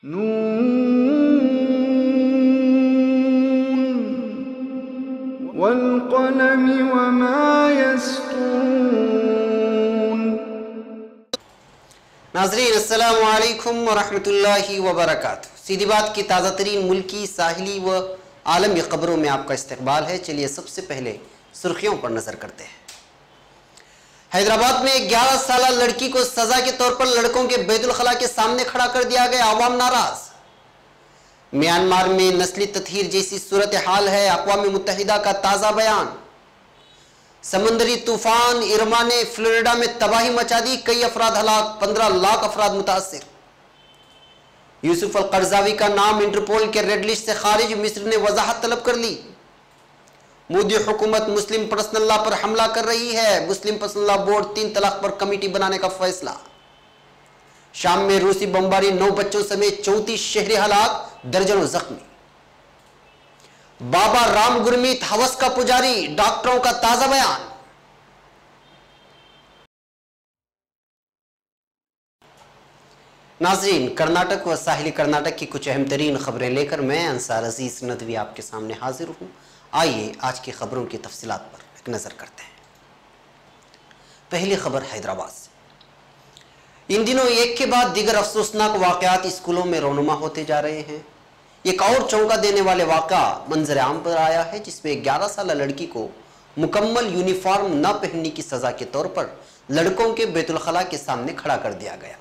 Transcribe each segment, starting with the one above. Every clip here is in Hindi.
नून वल्क़लमि वमा यस्तून। नाज़रीन अस्सलामु अलैकुम वरहमतुल्लाहि वबरकातुहू। सीधी बात की ताज़ा तरीन मुल्की, साहिली व आलमी खबरों में आपका इस्तकबाल है। चलिए सबसे पहले सुर्खियों पर नजर करते हैं। हैदराबाद में 11 साला लड़की को सजा के तौर पर लड़कों के बैतुल खला के सामने खड़ा कर दिया गया, आवाम नाराज। म्यांमार में नस्ली तत्हीर जैसी सूरत हाल है, अक़वाम मुत्तहिदा का ताज़ा बयान। समंदरी तूफान इरमा ने फ्लोरिडा में तबाही मचा दी, कई अफराद हलाक, 15 लाख अफराद मुतासिर। यूसुफ अल कर्ज़ावी का नाम इंटरपोल के रेड लिस्ट से खारिज, मिस्र ने वजाहत तलब कर ली। मोदी हुकूमत मुस्लिम पर्सनल लॉ पर हमला कर रही है, मुस्लिम पर्सनल लॉ बोर्ड 3 तलाक पर कमेटी बनाने का फैसला। शाम में रूसी बमबारी, 9 बच्चों समेत 34 शहरी हलाक, दर्जनों जख्मी। बाबा राम गुरमीत हवस का पुजारी, डॉक्टरों का ताजा बयान। नाजरीन, कर्नाटक व साहिली कर्नाटक की कुछ अहम तरीन खबरें लेकर मैं अंसार अजीज नदवी आपके सामने हाजिर हूं। आइए आज की खबरों की तफसीलात पर एक नजर करते हैं। पहली खबर हैदराबाद से। इन दिनों एक के बाद दीगर अफसोसनाक वाकयात स्कूलों में रोनुमा होते जा रहे हैं। एक और चौंका देने वाले वाक़ा मंजर आम पर आया है, जिसमें 11 साल लड़की को मुकम्मल यूनिफॉर्म न पहनने की सजा के तौर पर लड़कों के बैतुल खला के सामने खड़ा कर दिया गया।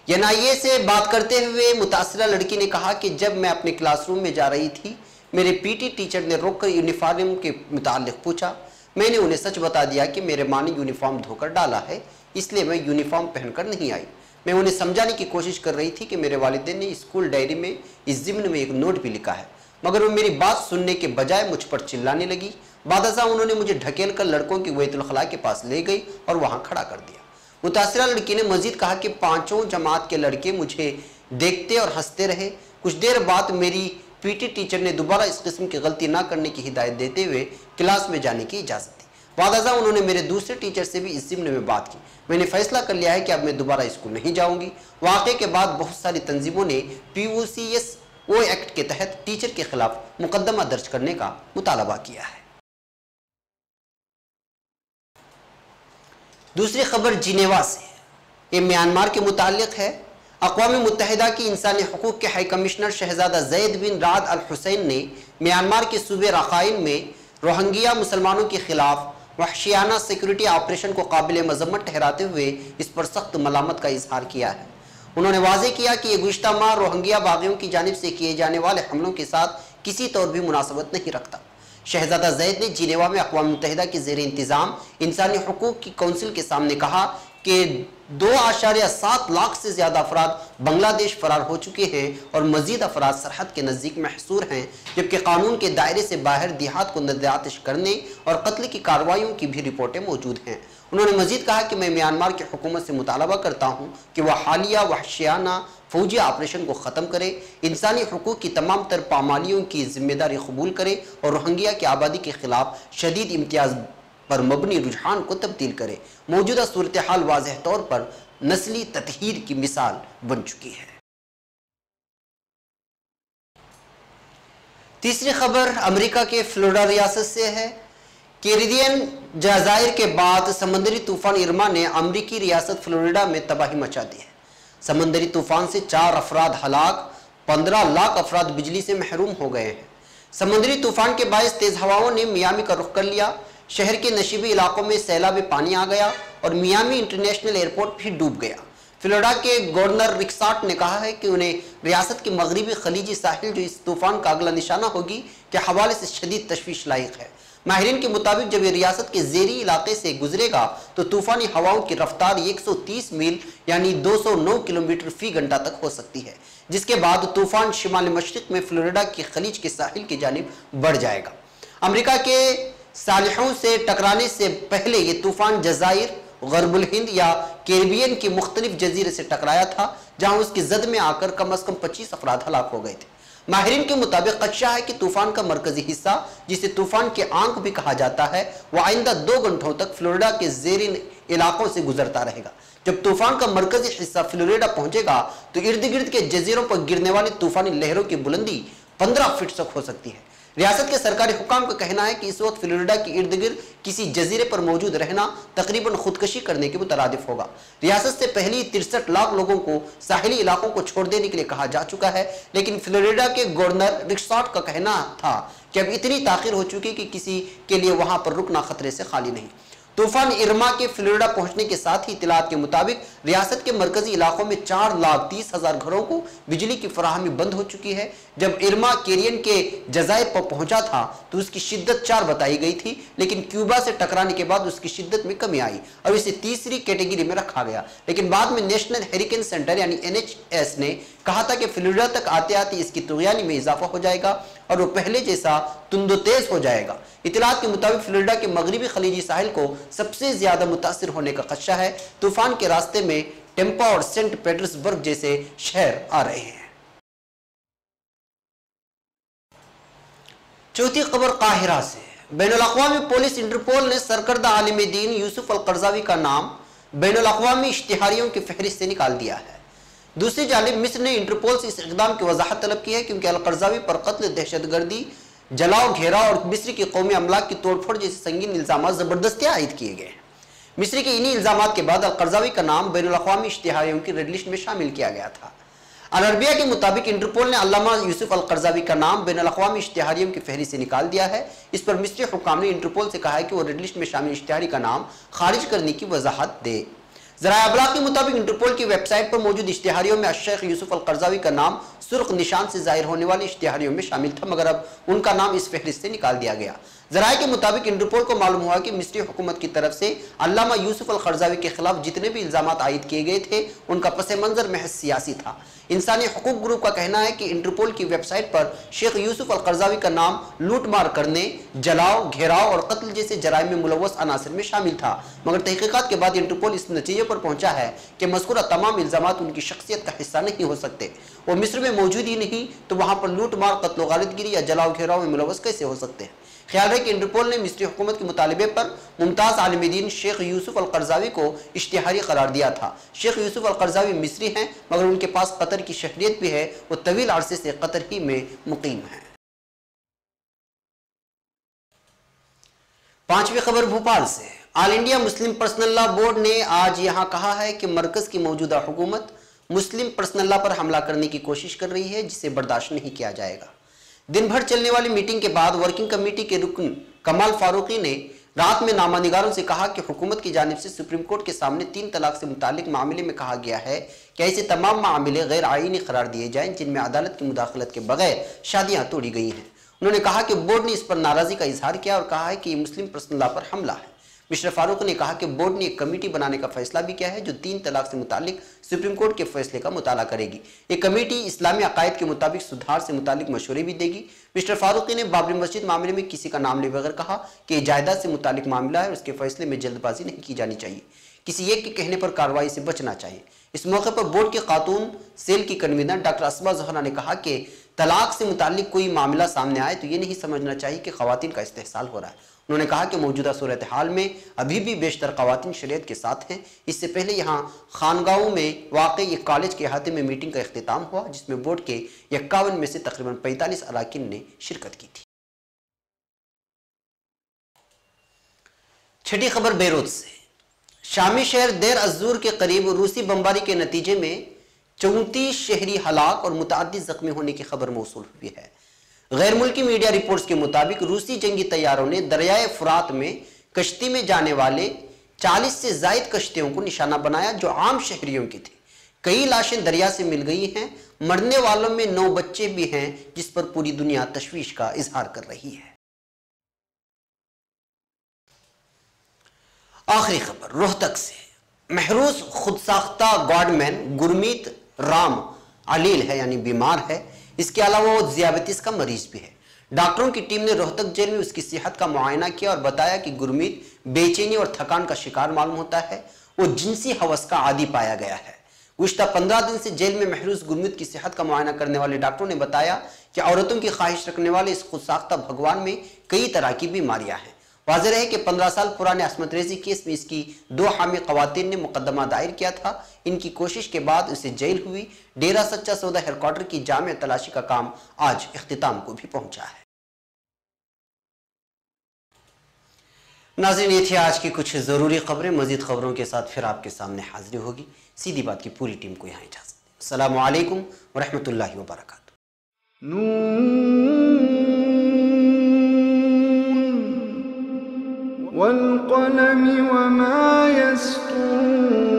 एनआईए से बात करते हुए मुतासिरा लड़की ने कहा कि जब मैं अपने क्लासरूम में जा रही थी, मेरे पीटी टीचर ने रोककर यूनिफॉर्म के मुताल्लिक पूछा। मैंने उन्हें सच बता दिया कि मेरे माँ ने यूनिफॉर्म धोकर डाला है, इसलिए मैं यूनिफॉर्म पहनकर नहीं आई। मैं उन्हें समझाने की कोशिश कर रही थी कि मेरे वालिदैन ने स्कूल डायरी में इस ज़िम्न में एक नोट भी लिखा है, मगर वो मेरी बात सुनने के बजाय मुझ पर चिल्लाने लगी। बादशाह उन्होंने मुझे ढकेल कर लड़कों की बैतुल खला के पास ले गई और वहाँ खड़ा कर दिया। मुतासिरा लड़की ने मजीद कहा कि 5 जमात के लड़के मुझे देखते और हंसते रहे। कुछ देर बाद मेरी पीटी टीचर ने दोबारा इस किस्म की गलती ना करने की हिदायत देते हुए क्लास में जाने की इजाज़त दी। वादजा उन्होंने मेरे दूसरे टीचर से भी इस ज़िम्न में बात की। मैंने फैसला कर लिया है कि अब मैं दोबारा स्कूल नहीं जाऊंगी। वाक़े के बाद बहुत सारी तंजीमों ने POCSO एक्ट के तहत टीचर के खिलाफ मुकदमा दर्ज करने का मुतालबा किया है। दूसरी खबर जिनेवा से, ये म्यांमार के मुताल्लिक है। अक़वाम मुत्तहिदा की इंसानी हकूक़ के हाई कमिश्नर शहजादा ज़ैद बिन राद अल हुसैन ने म्यांमार के सूबे रखाइन में रोहिंग्या मुसलमानों के खिलाफ वहशियाना सिक्योरिटी ऑपरेशन को काबिल मजम्मत ठहराते हुए इस पर सख्त मलामत का इजहार किया है। उन्होंने वाज़ेह किया कि ये गुज़िश्ता माह रोहिंग्या बागियों की जानिब से किए जाने वाले हमलों के साथ किसी तौर भी मुनासबत नहीं रखता। शहजादा ज़ैद ने जिनेवा में अक़वाम मुत्तहिदा की ज़ेर इंतज़ाम इंसानी हकूक़ की कौंसिल के सामने कहा कि 2.7 लाख से ज़्यादा अफराद बांग्लादेश फरार हो चुके हैं और मज़ीद अफराद सरहद के नज़दीक महसूर हैं, जबकि कानून के दायरे से बाहर देहात को नज़र करने और कत्ल की कार्रवाइयों की भी रिपोर्टें मौजूद हैं। उन्होंने मज़ीद कहा कि मैं म्यांमार की हुकूमत से मुतालबा करता हूँ कि वह हालिया वहशियाना फौजी ऑपरेशन को ख़त्म करे, इंसानी हकूक़ की तमाम तर पामालियों की जिम्मेदारी कबूल करे और रोहिंग्या की आबादी के खिलाफ शदीद इम्तियाज़ पर मबनी रुझान को तब्दील करे। मौजूदा सूरत हाल वाज़ेह तौर पर नस्ली तत्हीर की मिसाल बन चुकी है। तीसरी खबर अमेरिका के फ्लोरिडा रियासत से है। कैरिबियन जज़ायर के बाद समंदरी तूफान इरमा ने अमेरिकी रियासत फ्लोरिडा में तबाही मचा दी है। समंदरी तूफान से 4 अफराद हलाक, 15 लाख अफराद बिजली से महरूम हो गए हैं। समंदरी तूफान के बायस तेज हवाओं ने मियामी का रुख कर लिया। शहर के नशीबी इलाकों में सैलाबी पानी आ गया और मियामी इंटरनेशनल एयरपोर्ट भी डूब गया। फ्लोरिडा के गवर्नर रिक स्कॉट ने कहा है कि उन्हें रियासत की मगरबी खलीजी साहिल, जो इस तूफान का अगला निशाना होगी, के हवाले से शदीद तशवीश लायक है। माहिरीन के मुताबिक जब ये रियासत के ज़ेरी इलाके से गुजरेगा तो तूफ़ानी हवाओं की रफ्तार 130 मील यानी 209 किलोमीटर फी घंटा तक हो सकती है, जिसके बाद तूफ़ान शिमाल मशरिक में फ्लोरिडा की खलीज के साहिल की जानिब बढ़ जाएगा। अमेरिका के सालिहों से टकराने से पहले ये तूफ़ान जज़ाइर, गरबुल हिंद या कैरिबियन के मुख्तलिफ जजीरे से टकराया था, जहाँ उसकी जद में आकर कम अज़ कम 25 अफराद हलाक हो गए थे। माहिरीन के मुताबिक खदशा है कि तूफान का मरकजी हिस्सा, जिसे तूफान के आंख भी कहा जाता है, वह आइंदा 2 घंटों तक फ्लोरिडा के ज़ेरीन इलाकों से गुजरता रहेगा। जब तूफान का मरकजी हिस्सा फ्लोरिडा पहुंचेगा तो इर्द गिर्द के जजीरों पर गिरने वाली तूफानी लहरों की बुलंदी 15 फीट तक हो सकती है। रियासत के सरकारी हुकाम का कहना है कि इस वक्त फ्लोरिडा के इर्द गिर्द किसी जजीरे पर मौजूद रहना तकरीबन खुदकशी करने के मुतरादिफ होगा। रियासत से पहले 63 लाख लोगों को साहिली इलाकों को छोड़ देने के लिए कहा जा चुका है, लेकिन फ्लोरिडा के गवर्नर रिक स्कॉट का कहना था कि अब इतनी ताखीर हो चुकी कि किसी के लिए वहां पर रुकना खतरे से खाली नहीं। तूफान इरमा के फ्लोरिडा पहुंचने के साथ ही इत्तलात के मुताबिक रियासत के मरकजी इलाकों में 4,30,000 घरों को बिजली की फराहमी बंद हो चुकी है। जब इरमा कैरियन के जजायर पर पहुंचा था तो उसकी शिद्दत 4 बताई गई थी, लेकिन क्यूबा से टकराने के बाद उसकी शिद्दत में कमी आई और इसे तीसरी कैटेगरी में रखा गया। लेकिन बाद में नेशनल हेरिकेन सेंटर यानी NHS ने कहा था कि फ्लोरिडा तक आते आते इसकी तुगयानी में इजाफा हो जाएगा और वो पहले जैसा तुंदो तेज हो जाएगा। इत्तलात के मुताबिक फ्लोरिडा के मगरबी खलीजी साहिल को सबसे ज्यादा मुतासिर होने का खदशा है। तूफान के रास्ते में टेम्पा और सेंट पीटर्सबर्ग जैसे शहर आ रहे हैं। चौथी खबर काहिरा से। बैनुल-अक़वामी पुलिस इंटरपोल ने सरकर्दा आलिम दीन यूसुफ अल-कर्ज़ावी का नाम बैनुल-अक़वामी इश्तिहारियों की फहरिस्त से निकाल दिया है। दूसरी जानिब मिस्र ने इंटरपोल से इस इक़दाम की वजाहत तलब की है क्योंकि अल-कर्ज़ावी पर कत्ल, दहशतगर्दी, जलाओ, घेराव और मिस्र की कौमी अमलाक की तोड़फोड़ जैसे संगीन इल्जाम जबरदस्ती आयद किए गए हैं। मिस्र के इन्हीं इल्जामात के बाद अल-कर्ज़ावी का नाम बैनुल-अक़वामी इश्तिहारियों की रेड लिस्ट में शामिल किया गया था। अल-अरबिया के मुताबिक इंटरपोल ने अल्लामा यूसुफ अल-कर्ज़ावी का नाम बैनुल-अक़वामी इश्तिहारियों की फहरिस्त से निकाल दिया है। इस पर मिस्री हुकाम ने इंटरपोल से कहा है कि वो रेड लिस्ट में शामिल इश्तिहारी का नाम खारिज करने की वजाहत दे। ज़राए अबलाग के मुताबिक इंटरपोल की वेबसाइट पर मौजूद इश्तिहारियों में शेख यूसुफ अल-कर्ज़ावी का नाम सुर्ख निशान से जाहिर होने वाले इश्तिहारियों में शामिल था, मगर अब उनका नाम इस फहरिस्त से निकाल दिया गया। ज़राए के मुताबिक इंटरपोल को मालूम हुआ कि मिस्री हुकूमत की तरफ से अल्लामा यूसुफ अल-कर्ज़ावी के खिलाफ जितने भी इल्जामात आयद किए गए थे उनका पस मंजर महज सियासी था। इंसानी हकूक ग्रुप का कहना है कि इंटरपोल की वेबसाइट पर शेख यूसुफ अल-कर्ज़ावी का नाम लूटमार करने, जलाओ, घेराव और कत्ल जैसे जराइम में मुलव्वस अनासिर में शामिल था, मगर तहकीकात के बाद इंटरपोल इस नतीजे पर पहुंचा है कि मज़कूरा तमाम इल्जामात उनकी शख्सियत का हिस्सा नहीं हो सकते। वो मिस्र में मौजूद ही नहीं तो वहां पर लूटमार, कत्ल, गालिदगिरी या जलाओ घेराव में मुलव्वस कैसे हो सकते हैं। ख्याल है कि इंटरपोल ने मिस्री हुकूमत के मुतालबे पर मुमताज़ आलिम दीन शेख यूसुफ अल-कर्ज़ावी को इश्तिहारी करार दिया था। शेख यूसुफ अल-कर्ज़ावी मिस्री हैं, मगर उनके पास कतर की शहरियत भी है। वो तवील अरसे से कतर ही में मुकीम है। पांचवी खबर भोपाल से। All India Muslim personal law board ने आज यहां कहा है कि मरकज की मौजूदा हुकूमत मुस्लिम पर्सनल लॉ पर हमला करने की कोशिश कर रही है, जिसे बर्दाश्त नहीं किया जाएगा। दिन भर चलने वाली मीटिंग के बाद वर्किंग कमेटी के रुकन कमाल फारूकी ने रात में नामानिगारों से कहा कि हुकूमत की जानिब से सुप्रीम कोर्ट के सामने 3 तलाक से मुतालिक मामले में कहा गया है कि ऐसे तमाम मामले गैर आईनी करार दिए जाएं जिनमें अदालत की मुदाखलत के बगैर शादियां तोड़ी गई हैं। उन्होंने कहा कि बोर्ड ने इस पर नाराजगी का इजहार किया और कहा है कि ये मुस्लिम पर्सनल लॉ पर हमला है। मिस्टर फारूक ने कहा कि बोर्ड ने एक कमेटी बनाने का फैसला भी किया है जो 3 तलाक से मुतालिक सुप्रीम कोर्ट के फैसले का मुताला करेगी। ये कमेटी इस्लामी अकायद के मुताबिक सुधार से मुतालिक मशवरे भी देगी। मिस्टर फारूकी ने बाबरी मस्जिद मामले में किसी का नाम ले बगैर कहा कि जायदाद से मुतालिक मामला है और उसके फैसले में जल्दबाजी नहीं की जानी चाहिए, किसी एक के कहने पर कार्रवाई से बचना चाहिए। इस मौके पर बोर्ड के खातून सेल की कन्वीनर डॉक्टर असमा जहरा ने कहा कि तलाक से मुतालिक कोई मामला सामने आए तो ये नहीं समझना चाहिए कि खवातीन का इस्तेहसाल हो रहा है। उन्होंने कहा कि मौजूदा सूरत हाल में अभी भी बेशतर खवातीन शरीयत के साथ हैं। इससे पहले यहाँ खानगाहों में वाक़ एक कॉलेज के अहाते में मीटिंग का इख्तिताम हुआ, जिसमें बोर्ड के 51 में से तकरीबन 45 अरकान ने शिरकत की थी। छठी खबर बेरूत से। शामी शहर देर अज़ूर के करीब रूसी बमबारी के नतीजे में 34 शहरी हलाक और मुतअद्दिद जख्मी होने की खबर मौसूल हुई है। गैर मुल्की मीडिया रिपोर्ट्स के मुताबिक रूसी जंगी तैयारों ने दरियाए फुरात में कश्ती में जाने वाले 40 से जायद कश्तियों को निशाना बनाया जो आम शहरियों की थी। कई लाशें दरिया से मिल गई हैं। मरने वालों में 9 बच्चे भी हैं, जिस पर पूरी दुनिया तशवीश का इजहार कर रही है। आखिरी खबर रोहतक से। महरूस खुदसाख्ता गॉडमैन गुरमीत राम अलील है, यानी बीमार है। इसके अलावा वो ज़ियाबतीस का मरीज भी है। डॉक्टरों की टीम ने रोहतक जेल में उसकी सेहत का मुआयना किया और बताया कि गुरमीत बेचैनी और थकान का शिकार मालूम होता है। वो जिनसी हवस का आदी पाया गया है। गुज़श्ता 15 दिन से जेल में महरूस गुरमीत की सेहत का मुआयना करने वाले डॉक्टरों ने बताया कि औरतों की ख्वाहिश रखने वाले इस खुदसाख्ता भगवान में कई तरह की बीमारियां हैं। वाज़ेह है कि 15 साल पुराने असमत रेजी केस में इसकी 2 हामी ख़वातीन ने मुकदमा दायर किया था। इनकी कोशिश के बाद उसे जेल हुई। डेरा सच्चा सौदा हेडक्वार्टर की जामे तलाशी का काम आज इख्तिताम को भी पहुंचा है। नाज़रीन, ये थी आज की कुछ ज़रूरी खबरें। मज़ीद खबरों के साथ फिर आपके सामने हाजिरी होगी। सीधी बात की पूरी टीम को यहाँ इजाज़त। अस्सलामु अलैकुम व रहमतुल्लाहि व बरकातुहू। वल क़लम वमा यस्तूरून।